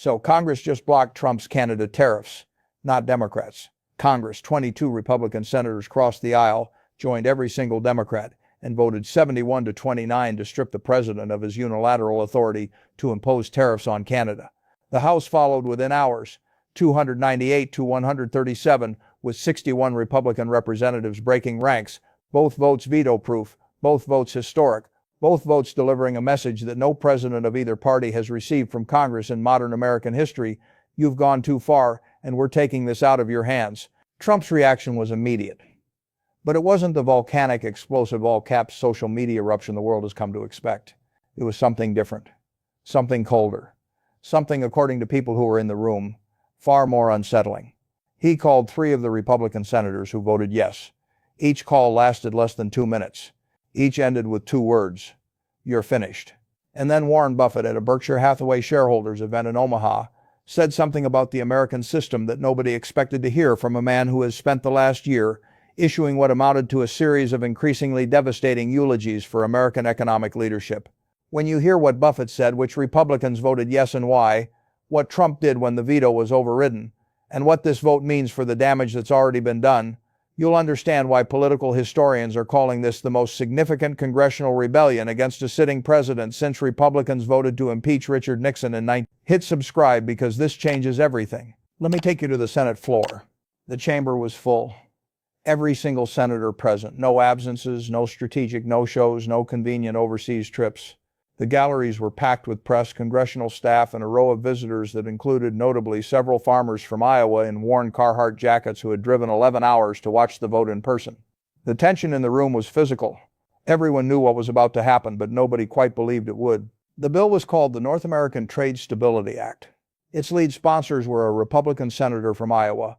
So Congress just blocked Trump's Canada tariffs, not Democrats. Congress, 22 Republican senators crossed the aisle, joined every single Democrat, and voted 71-29 to strip the president of his unilateral authority to impose tariffs on Canada. The House followed within hours, 298-137, with 61 Republican representatives breaking ranks, both votes veto-proof, both votes historic, both votes delivering a message that no president of either party has received from Congress in modern American history. You've gone too far, and we're taking this out of your hands. Trump's reaction was immediate. But it wasn't the volcanic, explosive, all-caps social media eruption the world has come to expect. It was something different, something colder, something, according to people who were in the room, far more unsettling. He called 3 of the Republican senators who voted yes. Each call lasted less than 2 minutes. Each ended with 2 words: "You're finished." And then Warren Buffett, at a Berkshire Hathaway shareholders event in Omaha, said something about the American system that nobody expected to hear from a man who has spent the last year issuing what amounted to a series of increasingly devastating eulogies for American economic leadership. When you hear what Buffett said, which Republicans voted yes and why, what Trump did when the veto was overridden, and what this vote means for the damage that's already been done, you'll understand why political historians are calling this the most significant congressional rebellion against a sitting president since Republicans voted to impeach Richard Nixon in 19... Hit subscribe because this changes everything. Let me take you to the Senate floor. The chamber was full. Every single senator present. No absences, no strategic no-shows, no convenient overseas trips. The galleries were packed with press, congressional staff, and a row of visitors that included notably several farmers from Iowa in worn Carhartt jackets who had driven 11 hours to watch the vote in person. The tension in the room was physical. Everyone knew what was about to happen, but nobody quite believed it would. The bill was called the North American Trade Stability Act. Its lead sponsors were a Republican senator from Iowa,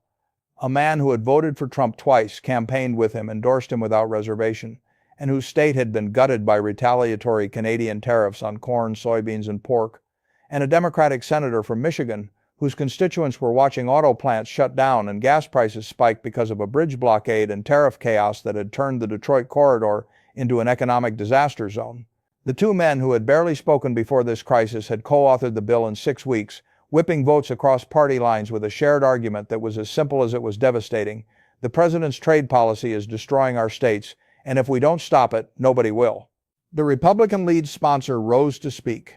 a man who had voted for Trump twice, campaigned with him, endorsed him without reservation, and whose state had been gutted by retaliatory Canadian tariffs on corn, soybeans, and pork, and a Democratic senator from Michigan, whose constituents were watching auto plants shut down and gas prices spike because of a bridge blockade and tariff chaos that had turned the Detroit corridor into an economic disaster zone. The 2 men who had barely spoken before this crisis had co-authored the bill in 6 weeks, whipping votes across party lines with a shared argument that was as simple as it was devastating. The president's trade policy is destroying our states, and if we don't stop it, nobody will. The Republican lead sponsor rose to speak.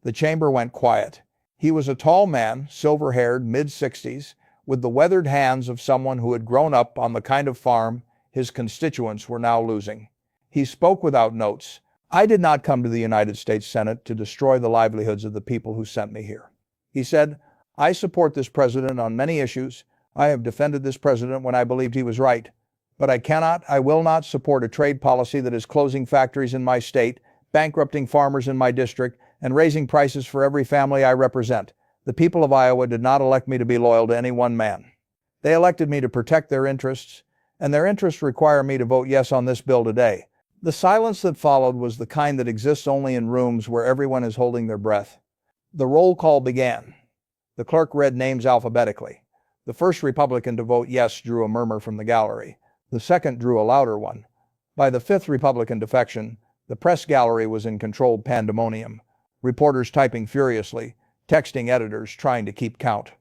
The chamber went quiet. He was a tall man, silver-haired, mid-60s, with the weathered hands of someone who had grown up on the kind of farm his constituents were now losing. He spoke without notes. "I did not come to the United States Senate to destroy the livelihoods of the people who sent me here." He said, "I support this president on many issues. I have defended this president when I believed he was right. But I will not support a trade policy that is closing factories in my state, bankrupting farmers in my district, and raising prices for every family I represent. The people of Iowa did not elect me to be loyal to any one man. They elected me to protect their interests, and their interests require me to vote yes on this bill today." The silence that followed was the kind that exists only in rooms where everyone is holding their breath. The roll call began. The clerk read names alphabetically. The first Republican to vote yes drew a murmur from the gallery. The second drew a louder one. By the 5th Republican defection, the press gallery was in controlled pandemonium. Reporters typing furiously, texting editors trying to keep count.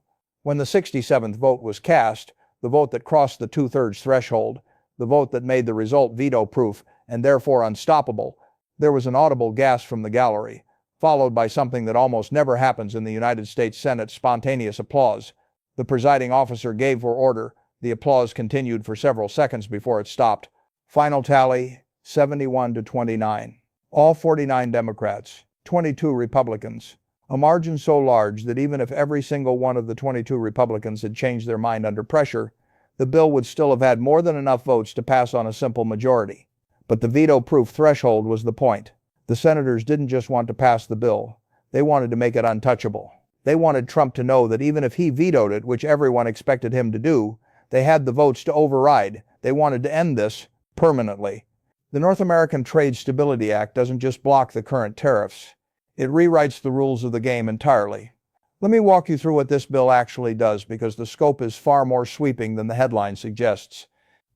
When the 67th vote was cast, the vote that crossed the 2/3 threshold, the vote that made the result veto-proof and therefore unstoppable, there was an audible gasp from the gallery, followed by something that almost never happens in the United States Senate: spontaneous applause. The presiding officer gave for order. The applause continued for several seconds before it stopped. Final tally, 71-29. All 49 Democrats, 22 Republicans. A margin so large that even if every single one of the 22 Republicans had changed their mind under pressure, the bill would still have had more than enough votes to pass on a simple majority. But the veto-proof threshold was the point. The senators didn't just want to pass the bill. They wanted to make it untouchable. They wanted Trump to know that even if he vetoed it, which everyone expected him to do, they had the votes to override. They wanted to end this permanently. The North American Trade Stability Act doesn't just block the current tariffs. It rewrites the rules of the game entirely. Let me walk you through what this bill actually does, because the scope is far more sweeping than the headline suggests.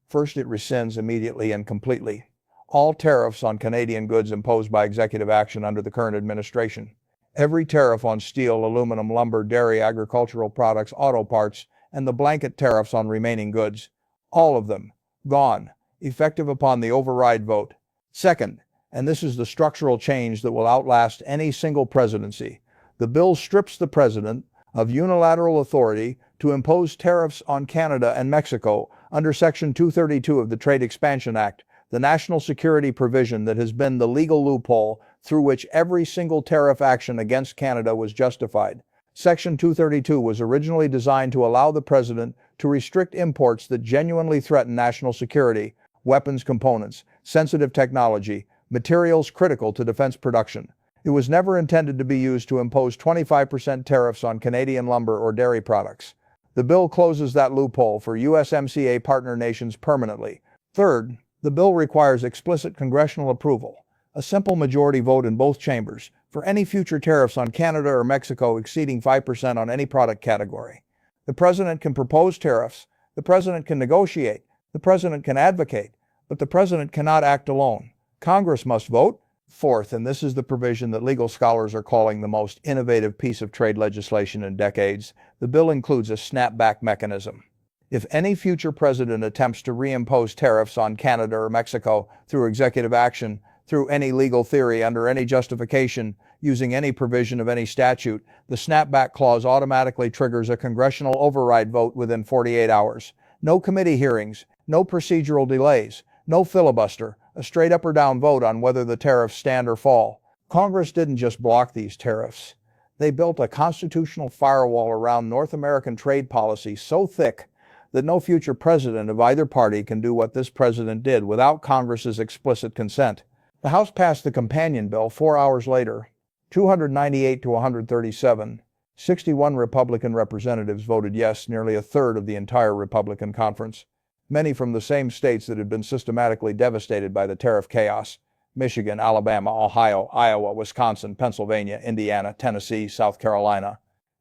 First, it rescinds immediately and completely all tariffs on Canadian goods imposed by executive action under the current administration. Every tariff on steel, aluminum, lumber, dairy, agricultural products, auto parts, and the blanket tariffs on remaining goods. All of them. Gone. Effective upon the override vote. Second, and this is the structural change that will outlast any single presidency, the bill strips the president of unilateral authority to impose tariffs on Canada and Mexico under Section 232 of the Trade Expansion Act, the national security provision that has been the legal loophole through which every single tariff action against Canada was justified. Section 232 was originally designed to allow the president to restrict imports that genuinely threaten national security, weapons components, sensitive technology, materials critical to defense production. It was never intended to be used to impose 25% tariffs on Canadian lumber or dairy products. The bill closes that loophole for USMCA partner nations permanently. Third, the bill requires explicit congressional approval, a simple majority vote in both chambers, for any future tariffs on Canada or Mexico exceeding 5% on any product category. The president can propose tariffs, the president can negotiate, the president can advocate, but the president cannot act alone. Congress must vote. Fourth, and this is the provision that legal scholars are calling the most innovative piece of trade legislation in decades, the bill includes a snapback mechanism. If any future president attempts to reimpose tariffs on Canada or Mexico through executive action, through any legal theory, under any justification, using any provision of any statute, the snapback clause automatically triggers a congressional override vote within 48 hours. No committee hearings, no procedural delays, no filibuster, a straight up or down vote on whether the tariffs stand or fall. Congress didn't just block these tariffs. They built a constitutional firewall around North American trade policy so thick that no future president of either party can do what this president did without Congress's explicit consent. The House passed the companion bill 4 hours later, 298 to 137. 61 Republican representatives voted yes, nearly a third of the entire Republican conference. Many from the same states that had been systematically devastated by the tariff chaos: Michigan, Alabama, Ohio, Iowa, Wisconsin, Pennsylvania, Indiana, Tennessee, South Carolina.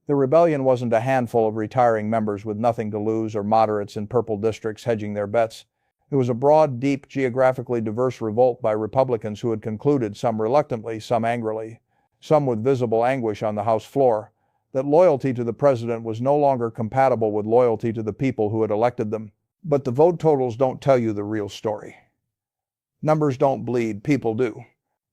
The rebellion wasn't a handful of retiring members with nothing to lose or moderates in purple districts hedging their bets. It was a broad, deep, geographically diverse revolt by Republicans who had concluded, some reluctantly, some angrily, some with visible anguish on the House floor, that loyalty to the president was no longer compatible with loyalty to the people who had elected them. But the vote totals don't tell you the real story. Numbers don't bleed, people do.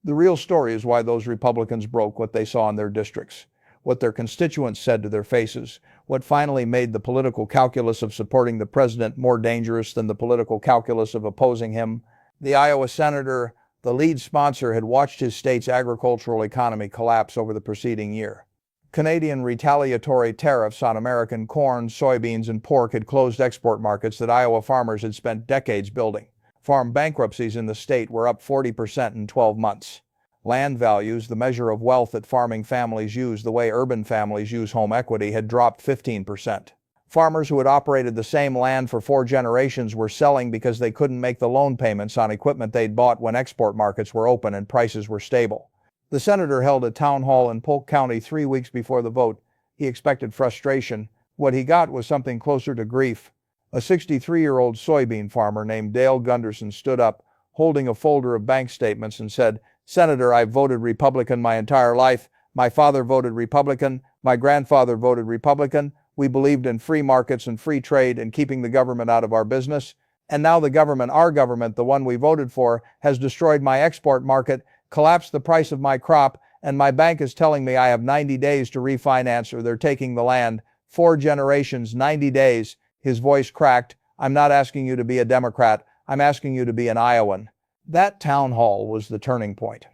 The real story is why those Republicans broke what they saw in their districts, what their constituents said to their faces, what finally made the political calculus of supporting the president more dangerous than the political calculus of opposing him. The Iowa senator, the lead sponsor, had watched his state's agricultural economy collapse over the preceding year. Canadian retaliatory tariffs on American corn, soybeans, and pork had closed export markets that Iowa farmers had spent decades building. Farm bankruptcies in the state were up 40% in 12 months. Land values, the measure of wealth that farming families use the way urban families use home equity, had dropped 15%. Farmers who had operated the same land for 4 generations were selling because they couldn't make the loan payments on equipment they'd bought when export markets were open and prices were stable. The senator held a town hall in Polk County 3 weeks before the vote. He expected frustration. What he got was something closer to grief. A 63-year-old soybean farmer named Dale Gunderson stood up, holding a folder of bank statements, and said, "Senator, I've voted Republican my entire life. My father voted Republican. My grandfather voted Republican. We believed in free markets and free trade and keeping the government out of our business. And now the government, our government, the one we voted for, has destroyed my export market, collapsed the price of my crop, and my bank is telling me I have 90 days to refinance or they're taking the land. 4 generations, 90 days. His voice cracked. "I'm not asking you to be a Democrat. I'm asking you to be an Iowan." That town hall was the turning point.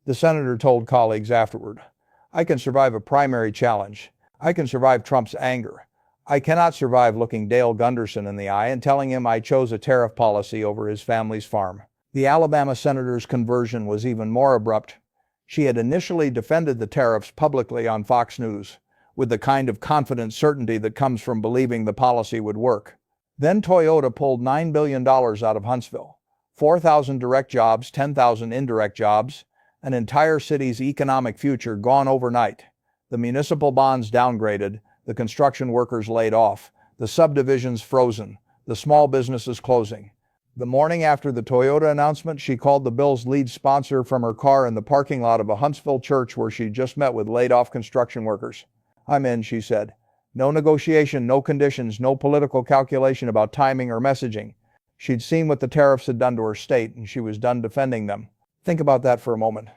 The senator told colleagues afterward, "I can survive a primary challenge. I can survive Trump's anger. I cannot survive looking Dale Gunderson in the eye and telling him I chose a tariff policy over his family's farm." The Alabama senator's conversion was even more abrupt. She had initially defended the tariffs publicly on Fox News, with the kind of confident certainty that comes from believing the policy would work. Then Toyota pulled $9 billion out of Huntsville, 4,000 direct jobs, 10,000 indirect jobs, an entire city's economic future gone overnight. The municipal bonds downgraded, the construction workers laid off, the subdivisions frozen, the small businesses closing. The morning after the Toyota announcement, she called the bill's lead sponsor from her car in the parking lot of a Huntsville church where she'd just met with laid-off construction workers. "I'm in," she said. No negotiation, no conditions, no political calculation about timing or messaging. She'd seen what the tariffs had done to her state, and she was done defending them. Think about that for a moment.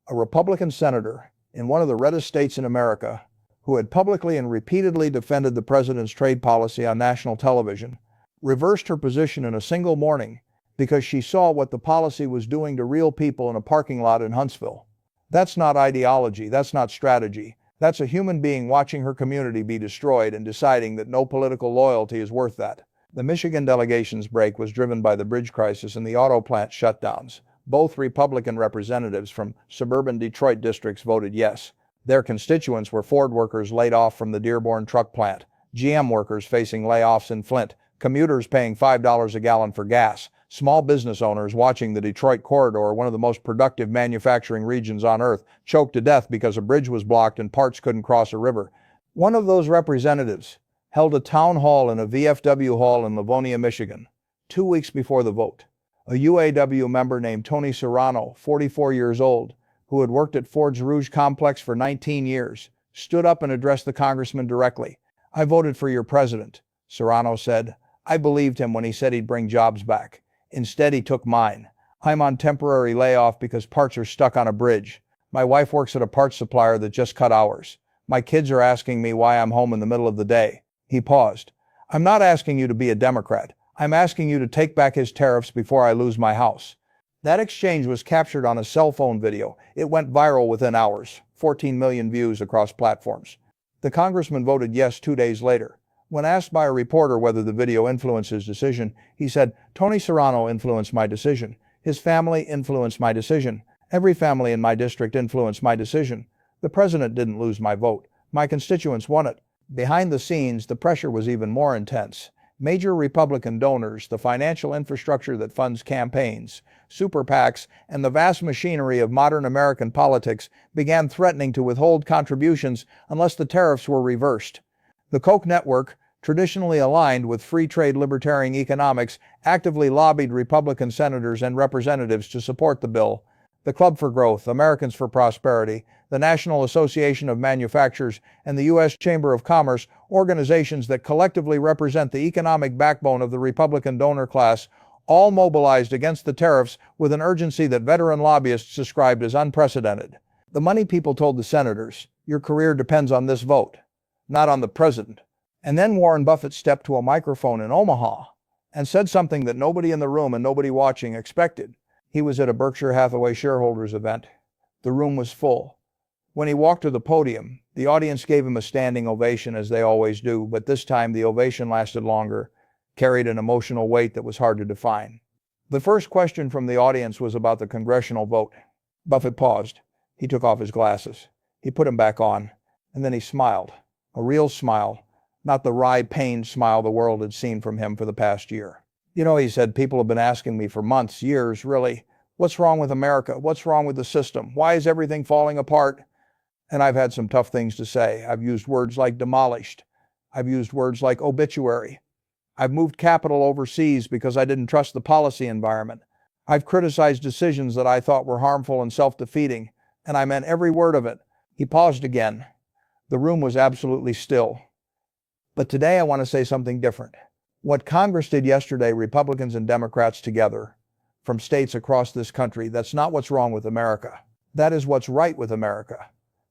A Republican senator in one of the reddest states in America, who had publicly and repeatedly defended the president's trade policy on national television, reversed her position in a single morning because she saw what the policy was doing to real people in a parking lot in Huntsville. That's not ideology, that's not strategy. That's a human being watching her community be destroyed and deciding that no political loyalty is worth that. The Michigan delegation's break was driven by the bridge crisis and the auto plant shutdowns. Both Republican representatives from suburban Detroit districts voted yes. Their constituents were Ford workers laid off from the Dearborn truck plant, GM workers facing layoffs in Flint, commuters paying $5 a gallon for gas, small business owners watching the Detroit corridor, one of the most productive manufacturing regions on earth, choked to death because a bridge was blocked and parts couldn't cross a river. One of those representatives held a town hall in a VFW hall in Livonia, Michigan, 2 weeks before the vote. A UAW member named Tony Serrano, 44 years old, who had worked at Ford's Rouge complex for 19 years, stood up and addressed the congressman directly. "I voted for your president," Serrano said. "I believed him when he said he'd bring jobs back. Instead, he took mine. I'm on temporary layoff because parts are stuck on a bridge. My wife works at a parts supplier that just cut hours. My kids are asking me why I'm home in the middle of the day." He paused. "I'm not asking you to be a Democrat. I'm asking you to take back his tariffs before I lose my house." That exchange was captured on a cell phone video. It went viral within hours, 14 million views across platforms. The congressman voted yes 2 days later. When asked by a reporter whether the video influenced his decision, he said, "Tony Serrano influenced my decision. His family influenced my decision. Every family in my district influenced my decision. The president didn't lose my vote. My constituents won it." Behind the scenes, the pressure was even more intense. Major Republican donors, the financial infrastructure that funds campaigns, super PACs, and the vast machinery of modern American politics began threatening to withhold contributions unless the tariffs were reversed. The Koch network, traditionally aligned with free trade libertarian economics, actively lobbied Republican senators and representatives to support the bill. The Club for Growth, Americans for Prosperity, the National Association of Manufacturers, and the U.S. Chamber of Commerce, organizations that collectively represent the economic backbone of the Republican donor class, all mobilized against the tariffs with an urgency that veteran lobbyists described as unprecedented. The money people told the senators, "Your career depends on this vote, not on the president." And then Warren Buffett stepped to a microphone in Omaha and said something that nobody in the room and nobody watching expected. He was at a Berkshire Hathaway shareholders event. The room was full. When he walked to the podium, the audience gave him a standing ovation, as they always do, but this time the ovation lasted longer, carried an emotional weight that was hard to define. The first question from the audience was about the congressional vote. Buffett paused. He took off his glasses. He put them back on, and then he smiled. A real smile, not the wry, pained smile the world had seen from him for the past year. "You know," he said, "people have been asking me for months, years, really, what's wrong with America? What's wrong with the system? Why is everything falling apart?" And I've had some tough things to say. I've used words like demolished. I've used words like obituary. I've moved capital overseas because I didn't trust the policy environment. I've criticized decisions that I thought were harmful and self-defeating, and I meant every word of it. He paused again. The room was absolutely still. But today I want to say something different. What Congress did yesterday, Republicans and Democrats together, from states across this country, that's not what's wrong with America. That is what's right with America.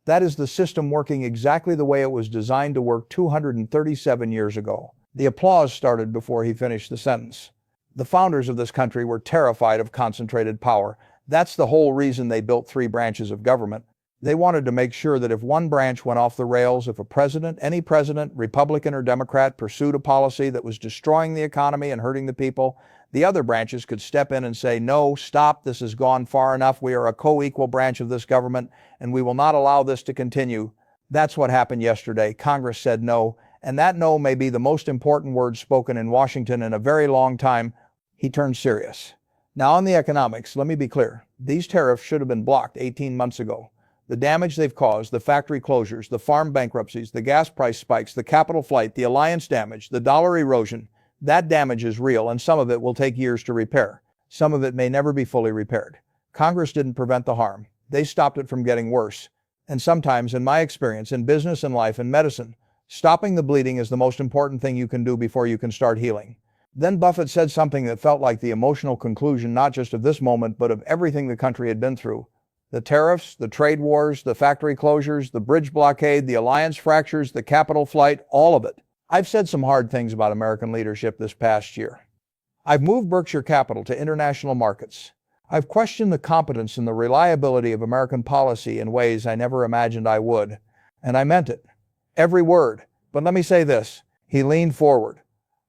That is the system working exactly the way it was designed to work 237 years ago. The applause started before he finished the sentence. The founders of this country were terrified of concentrated power. That's the whole reason they built 3 branches of government. They wanted to make sure that if one branch went off the rails, if a president, any president, Republican or Democrat, pursued a policy that was destroying the economy and hurting the people, the other branches could step in and say, "No, stop, this has gone far enough. We are a co-equal branch of this government, and we will not allow this to continue." That's what happened yesterday. Congress said no, and that no may be the most important word spoken in Washington in a very long time. He turned serious. Now on the economics, let me be clear. These tariffs should have been blocked 18 months ago. The damage they've caused, the factory closures, the farm bankruptcies, the gas price spikes, the capital flight, the alliance damage, the dollar erosion, That damage is real, and some of it will take years to repair. Some of it may never be fully repaired. Congress didn't prevent the harm. They stopped it from getting worse. And sometimes, in my experience, in business and life and medicine, stopping the bleeding is the most important thing you can do before you can start healing. Then Buffett said something that felt like the emotional conclusion not just of this moment, but of everything the country had been through. The tariffs, the trade wars, the factory closures, the bridge blockade, the alliance fractures, the capital flight, all of it. I've said some hard things about American leadership this past year. I've moved Berkshire Capital to international markets. I've questioned the competence and the reliability of American policy in ways I never imagined I would. And I meant it. Every word. But let me say this. He leaned forward.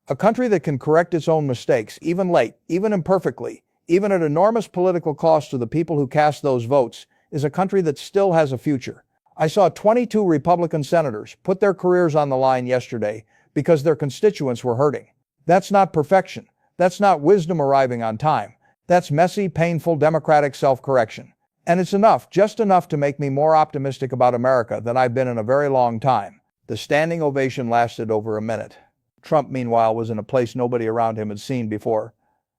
A country that can correct its own mistakes, even late, even imperfectly, even at enormous political cost to the people who cast those votes, is a country that still has a future. I saw 22 Republican senators put their careers on the line yesterday because their constituents were hurting. That's not perfection. That's not wisdom arriving on time. That's messy, painful, democratic self-correction. And it's enough, just enough to make me more optimistic about America than I've been in a very long time. The standing ovation lasted over a minute. Trump, meanwhile, was in a place nobody around him had seen before.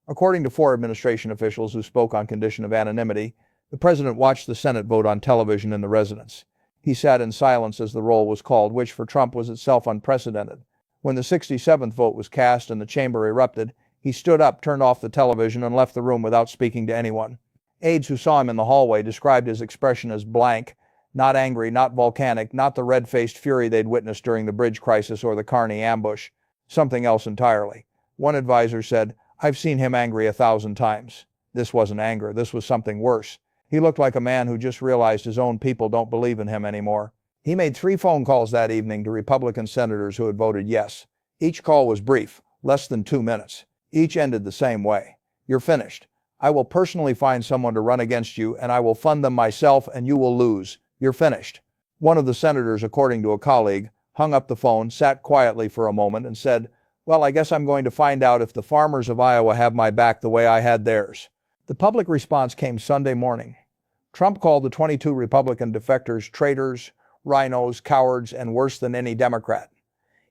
According to 4 administration officials who spoke on condition of anonymity, the president watched the Senate vote on television in the residence. He sat in silence as the roll was called, which for Trump was itself unprecedented. When the 67th vote was cast and the chamber erupted, he stood up, turned off the television, and left the room without speaking to anyone. Aides who saw him in the hallway described his expression as blank, not angry, not volcanic, not the red-faced fury they'd witnessed during the bridge crisis or the Carney ambush. Something else entirely. One advisor said, "I've seen him angry 1,000 times. This wasn't anger, this was something worse. He looked like a man who just realized his own people don't believe in him anymore." He made 3 phone calls that evening to Republican senators who had voted yes. Each call was brief, less than 2 minutes. Each ended the same way. "You're finished. I will personally find someone to run against you, and I will fund them myself, and you will lose. You're finished." One of the senators, according to a colleague, hung up the phone, sat quietly for a moment, and said, "Well, I guess I'm going to find out if the farmers of Iowa have my back the way I had theirs." The public response came Sunday morning. Trump called the 22 Republican defectors traitors, rhinos, cowards, and worse than any Democrat.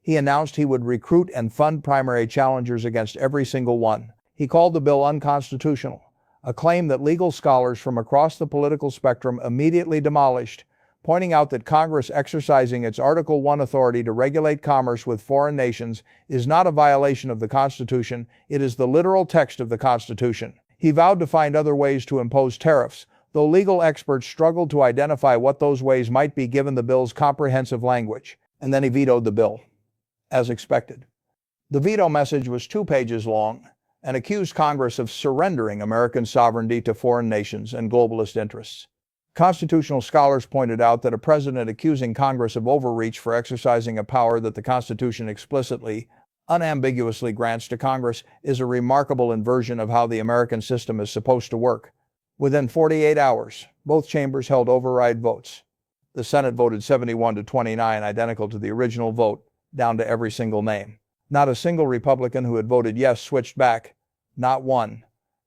He announced he would recruit and fund primary challengers against every single one. He called the bill unconstitutional, a claim that legal scholars from across the political spectrum immediately demolished, pointing out that Congress exercising its Article 1 authority to regulate commerce with foreign nations is not a violation of the Constitution, it is the literal text of the Constitution. He vowed to find other ways to impose tariffs, though legal experts struggled to identify what those ways might be given the bill's comprehensive language. And then he vetoed the bill, as expected. The veto message was 2 pages long and accused Congress of surrendering American sovereignty to foreign nations and globalist interests. Constitutional scholars pointed out that a president accusing Congress of overreach for exercising a power that the Constitution explicitly, unambiguously grants to Congress is a remarkable inversion of how the American system is supposed to work. Within 48 hours, both chambers held override votes. The Senate voted 71 to 29, identical to the original vote, down to every single name. Not a single Republican who had voted yes switched back. Not one.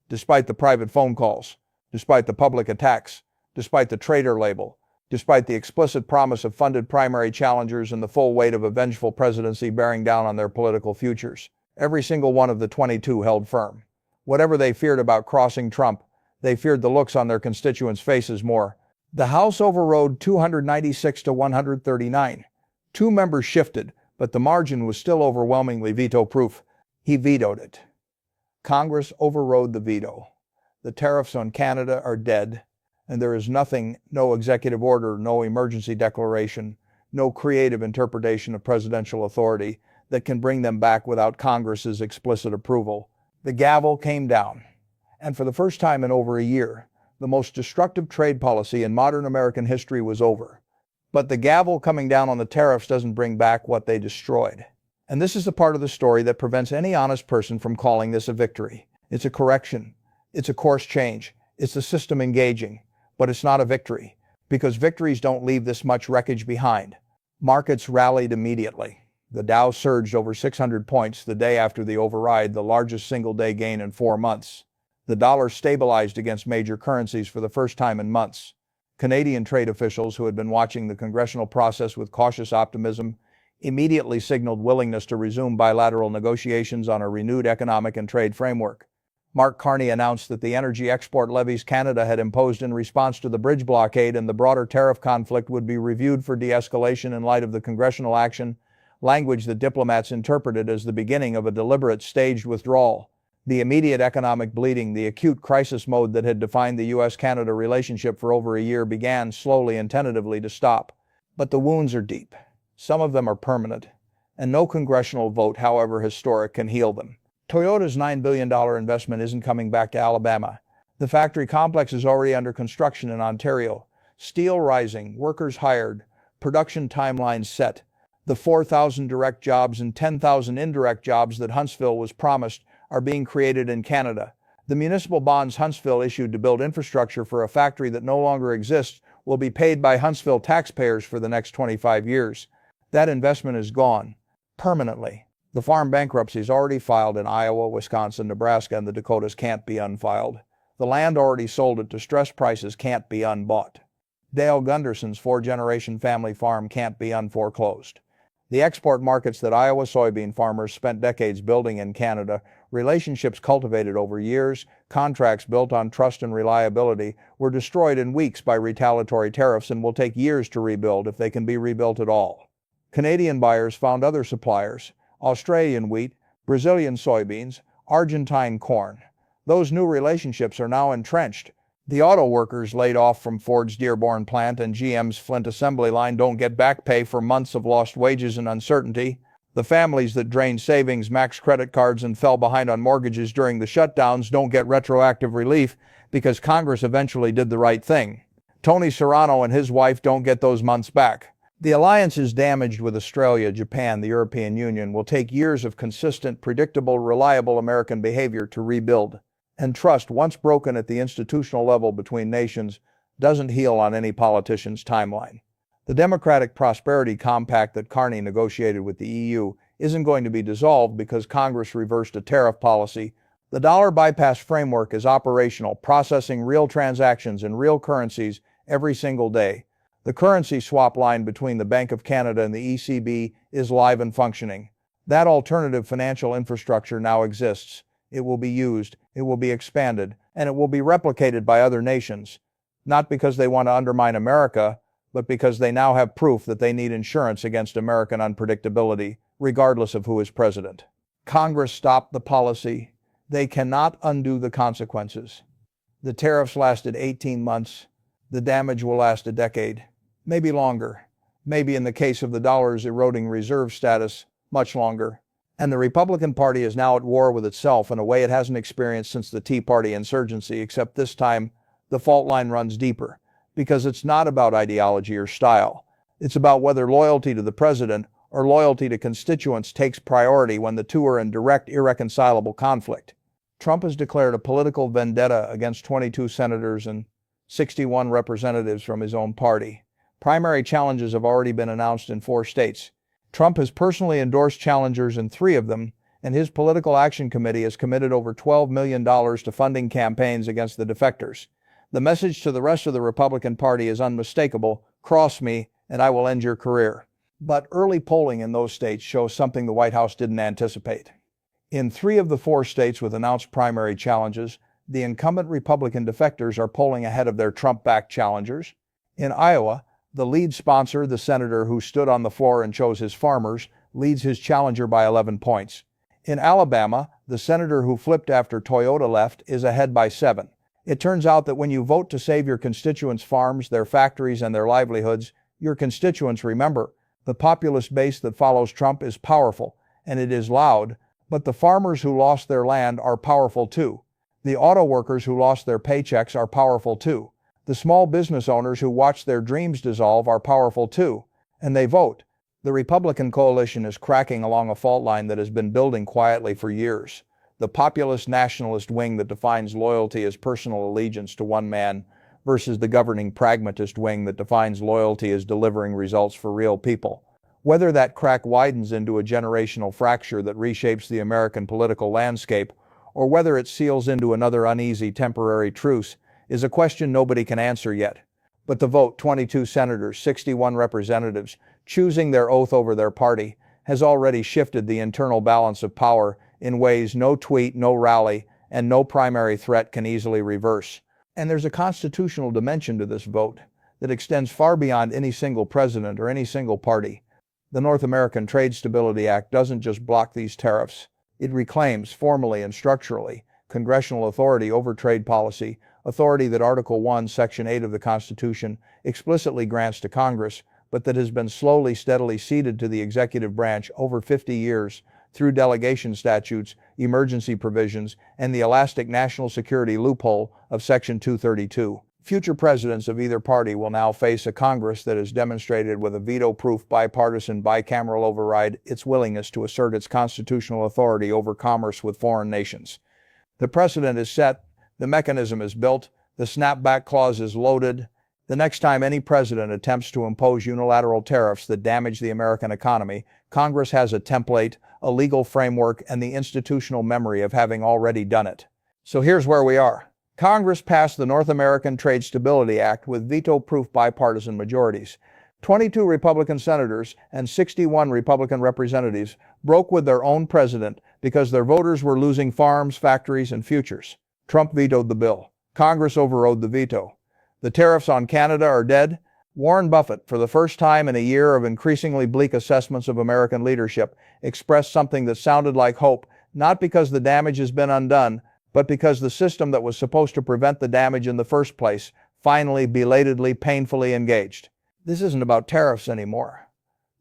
Despite the private phone calls, despite the public attacks, despite the traitor label, despite the explicit promise of funded primary challengers and the full weight of a vengeful presidency bearing down on their political futures. Every single one of the 22 held firm. Whatever they feared about crossing Trump, they feared the looks on their constituents' faces more. The House overrode 296 to 139. 2 members shifted, but the margin was still overwhelmingly veto-proof. He vetoed it. Congress overrode the veto. The tariffs on Canada are dead, and there is nothing, no executive order, no emergency declaration, no creative interpretation of presidential authority that can bring them back without Congress's explicit approval. The gavel came down. And for the first time in over a year, the most destructive trade policy in modern American history was over. But the gavel coming down on the tariffs doesn't bring back what they destroyed. And this is the part of the story that prevents any honest person from calling this a victory. It's a correction. It's a course change. It's the system engaging. But it's not a victory, because victories don't leave this much wreckage behind. Markets rallied immediately. The Dow surged over 600 points the day after the override, the largest single-day gain in 4 months. The dollar stabilized against major currencies for the first time in months. Canadian trade officials who had been watching the congressional process with cautious optimism immediately signaled willingness to resume bilateral negotiations on a renewed economic and trade framework. Mark Carney announced that the energy export levies Canada had imposed in response to the bridge blockade and the broader tariff conflict would be reviewed for de-escalation in light of the congressional action, language that diplomats interpreted as the beginning of a deliberate, staged withdrawal. The immediate economic bleeding, the acute crisis mode that had defined the U.S.-Canada relationship for over a year began slowly and tentatively to stop. But the wounds are deep. Some of them are permanent, and no congressional vote, however historic, can heal them. Toyota's $9 billion investment isn't coming back to Alabama. The factory complex is already under construction in Ontario. Steel rising, workers hired, production timelines set. The 4,000 direct jobs and 10,000 indirect jobs that Huntsville was promised are being created in Canada. The municipal bonds Huntsville issued to build infrastructure for a factory that no longer exists will be paid by Huntsville taxpayers for the next 25 years. That investment is gone, permanently. The farm bankruptcies already filed in Iowa, Wisconsin, Nebraska, and the Dakotas can't be unfiled. The land already sold at distressed prices can't be unbought. Dale Gunderson's 4-generation family farm can't be unforeclosed. The export markets that Iowa soybean farmers spent decades building in Canada, relationships cultivated over years, contracts built on trust and reliability, were destroyed in weeks by retaliatory tariffs and will take years to rebuild if they can be rebuilt at all. Canadian buyers found other suppliers: Australian wheat, Brazilian soybeans, Argentine corn. Those new relationships are now entrenched. The auto workers laid off from Ford's Dearborn plant and GM's Flint assembly line don't get back pay for months of lost wages and uncertainty. The families that drained savings, maxed credit cards, and fell behind on mortgages during the shutdowns don't get retroactive relief because Congress eventually did the right thing. Tony Serrano and his wife don't get those months back. The alliances damaged with Australia, Japan, the European Union will take years of consistent, predictable, reliable American behavior to rebuild. And trust, once broken at the institutional level between nations, doesn't heal on any politician's timeline. The Democratic Prosperity Compact that Carney negotiated with the EU isn't going to be dissolved because Congress reversed a tariff policy. The dollar bypass framework is operational, processing real transactions in real currencies every single day. The currency swap line between the Bank of Canada and the ECB is live and functioning. That alternative financial infrastructure now exists. It will be used, it will be expanded, and it will be replicated by other nations, not because they want to undermine America, but because they now have proof that they need insurance against American unpredictability, regardless of who is president. Congress stopped the policy. They cannot undo the consequences. The tariffs lasted 18 months. The damage will last a decade, maybe longer, maybe in the case of the dollar's eroding reserve status, much longer. And the Republican Party is now at war with itself in a way it hasn't experienced since the Tea Party insurgency, except this time the fault line runs deeper, because it's not about ideology or style. It's about whether loyalty to the president or loyalty to constituents takes priority when the two are in direct, irreconcilable conflict. Trump has declared a political vendetta against 22 senators and 61 representatives from his own party. Primary challenges have already been announced in 4 states. Trump has personally endorsed challengers in 3 of them, and his political action committee has committed over $12 million to funding campaigns against the defectors. The message to the rest of the Republican Party is unmistakable: cross me, and I will end your career. But early polling in those states shows something the White House didn't anticipate. In 3 of the 4 states with announced primary challenges, the incumbent Republican defectors are polling ahead of their Trump-backed challengers. In Iowa, the lead sponsor, the senator who stood on the floor and chose his farmers, leads his challenger by 11 points. In Alabama, the senator who flipped after Toyota left is ahead by 7. It turns out that when you vote to save your constituents' farms, their factories, and their livelihoods, your constituents remember. The populist base that follows Trump is powerful, and it is loud, but the farmers who lost their land are powerful too. The auto workers who lost their paychecks are powerful too. The small business owners who watched their dreams dissolve are powerful too, and they vote. The Republican coalition is cracking along a fault line that has been building quietly for years. The populist nationalist wing that defines loyalty as personal allegiance to one man versus the governing pragmatist wing that defines loyalty as delivering results for real people. Whether that crack widens into a generational fracture that reshapes the American political landscape, or whether it seals into another uneasy temporary truce, is a question nobody can answer yet. But the vote, 22 senators, 61 representatives, choosing their oath over their party, has already shifted the internal balance of power in ways no tweet, no rally, and no primary threat can easily reverse. And there's a constitutional dimension to this vote that extends far beyond any single president or any single party. The North American Trade Stability Act doesn't just block these tariffs. It reclaims, formally and structurally, congressional authority over trade policy, authority that Article 1, Section 8 of the Constitution explicitly grants to Congress, but that has been slowly, steadily ceded to the executive branch over 50 years through delegation statutes, emergency provisions, and the elastic national security loophole of Section 232. Future presidents of either party will now face a Congress that has demonstrated with a veto-proof bipartisan bicameral override its willingness to assert its constitutional authority over commerce with foreign nations. The precedent is set, the mechanism is built, the snapback clause is loaded. The next time any president attempts to impose unilateral tariffs that damage the American economy, Congress has a template, a legal framework, and the institutional memory of having already done it. So here's where we are. Congress passed the North American Trade Stability Act with veto-proof bipartisan majorities. 22 Republican senators and 61 Republican representatives broke with their own president because their voters were losing farms, factories, and futures. Trump vetoed the bill. Congress overrode the veto. The tariffs on Canada are dead. Warren Buffett, for the first time in a year of increasingly bleak assessments of American leadership, expressed something that sounded like hope, not because the damage has been undone, but because the system that was supposed to prevent the damage in the first place finally, belatedly, painfully engaged. This isn't about tariffs anymore.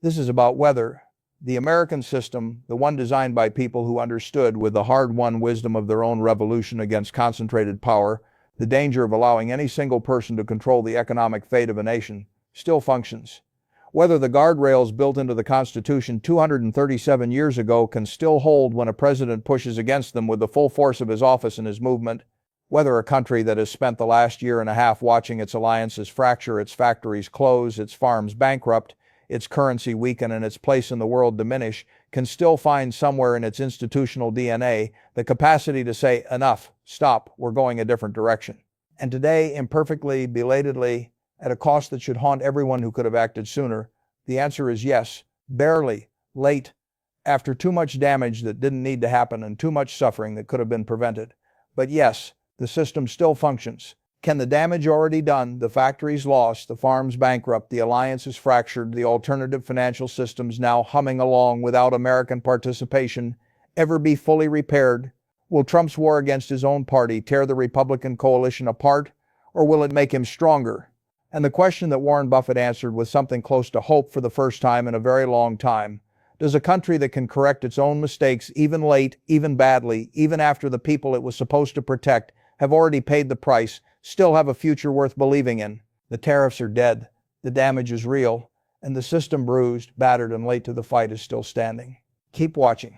This is about whether the American system, the one designed by people who understood with the hard-won wisdom of their own revolution against concentrated power, the danger of allowing any single person to control the economic fate of a nation, still functions. Whether the guardrails built into the Constitution 237 years ago can still hold when a president pushes against them with the full force of his office and his movement. Whether a country that has spent the last year and a half watching its alliances fracture, its factories close, its farms bankrupt, its currency weaken, and its place in the world diminish, can still find somewhere in its institutional DNA the capacity to say, enough, stop, we're going a different direction. And today, imperfectly, belatedly, at a cost that should haunt everyone who could have acted sooner, the answer is yes, barely, late, after too much damage that didn't need to happen and too much suffering that could have been prevented. But yes, the system still functions. Can the damage already done, the factories lost, the farms bankrupt, the alliances fractured, the alternative financial systems now humming along without American participation, ever be fully repaired? Will Trump's war against his own party tear the Republican coalition apart, or will it make him stronger? And the question that Warren Buffett answered with something close to hope for the first time in a very long time: does a country that can correct its own mistakes, even late, even badly, even after the people it was supposed to protect have already paid the price, still have a future worth believing in? The tariffs are dead, the damage is real, and the system bruised, battered, and late to the fight is still standing. Keep watching.